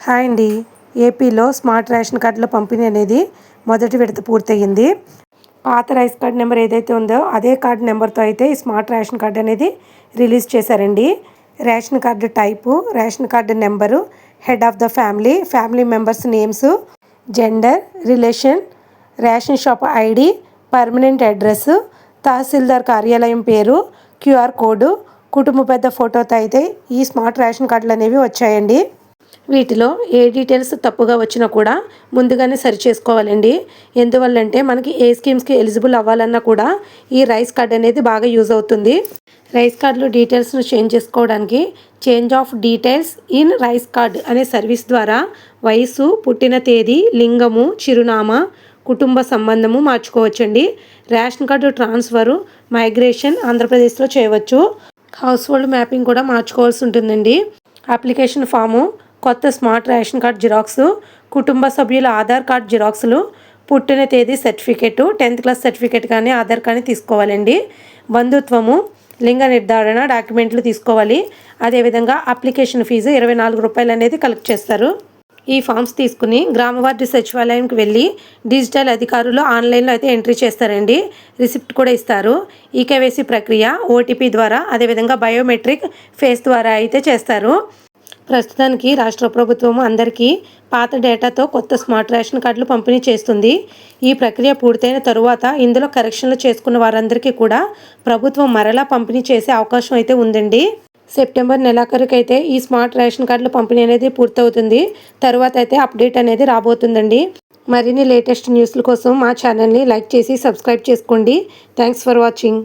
Hi అండి. ఏపీలో smart ration కార్డుల పంపిణీ అనేది మొదటి విడత పూర్తయింది. పాత రైస్ కార్డ్ నెంబర్ ఏదైతే ఉందో అదే కార్డు నెంబర్తో అయితే ఈ స్మార్ట్ రేషన్ కార్డు అనేది రిలీజ్ చేశారండి. Ration card type, ration card number, head of the family, family members names, gender, relation, ration shop ID, permanent address, tahsildar కార్యాలయం పేరు, క్యూఆర్ కోడ్, కుటుంబ పెద్ద ఫోటోతో అయితే ఈ స్మార్ట్ రేషన్ కార్డులు అనేవి వచ్చాయండి. వీటిలో ఏ డీటెయిల్స్ తప్పుగా వచ్చినా కూడా ముందుగానే సరి చేసుకోవాలండి. ఎందువల్లంటే మనకి ఏ స్కీమ్స్కి ఎలిజిబుల్ అవ్వాలన్నా కూడా ఈ రైస్ కార్డ్ అనేది బాగా యూజ్ అవుతుంది. రైస్ కార్డులో డీటెయిల్స్ను చేంజ్ చేసుకోవడానికి change of details in rice card అనే సర్వీస్ ద్వారా వయసు, పుట్టిన తేదీ, లింగము, చిరునామా, కుటుంబ సంబంధము మార్చుకోవచ్చండి. రేషన్ కార్డు ట్రాన్స్ఫరు, మైగ్రేషన్ ఆంధ్రప్రదేశ్లో చేయవచ్చు. హౌస్ హోల్డ్ మ్యాపింగ్ కూడా మార్చుకోవాల్సి ఉంటుందండి. అప్లికేషన్ ఫాము, కొత్త స్మార్ట్ రేషన్ కార్డ్ జిరాక్సు, కుటుంబ సభ్యుల ఆధార్ కార్డ్ జిరాక్సులు, పుట్టిన తేదీ సర్టిఫికేటు, 10th క్లాస్ సర్టిఫికేట్ కానీ ఆధార్ కానీ తీసుకోవాలండి. బంధుత్వము, లింగ నిర్ధారణ డాక్యుమెంట్లు తీసుకోవాలి. అదేవిధంగా అప్లికేషన్ ఫీజు 24 రూపాయలు అనేది కలెక్ట్ చేస్తారు. ఈ ఫామ్స్ తీసుకుని గ్రామ వార్డు సచివాలయానికి వెళ్ళి డిజిటల్ అధికారులు ఆన్లైన్లో అయితే ఎంట్రీ చేస్తారండి. రిసిప్ట్ కూడా ఇస్తారు. ఈకేవైసీ ప్రక్రియ ఓటీపీ ద్వారా, అదేవిధంగా బయోమెట్రిక్ ఫేస్ ద్వారా అయితే చేస్తారు. ప్రస్తుతానికి రాష్ట్ర ప్రభుత్వం అందరికీ పాత డేటాతో కొత్త స్మార్ట్ రేషన్ కార్డులు పంపిణీ చేస్తుంది. ఈ ప్రక్రియ పూర్తయిన తరువాత ఇందులో కరెక్షన్లు చేసుకున్న వారందరికీ కూడా ప్రభుత్వం మరలా పంపిణీ చేసే అవకాశం అయితే ఉందండి. సెప్టెంబర్ నెలాఖరుకు అయితే ఈ స్మార్ట్ రేషన్ కార్డుల పంపిణీ అనేది పూర్తవుతుంది. తర్వాత అయితే అప్డేట్ అనేది రాబోతుందండి. మరిన్ని లేటెస్ట్ న్యూస్ల కోసం మా ఛానల్ని లైక్ చేసి సబ్స్క్రైబ్ చేసుకోండి. Thanks for watching.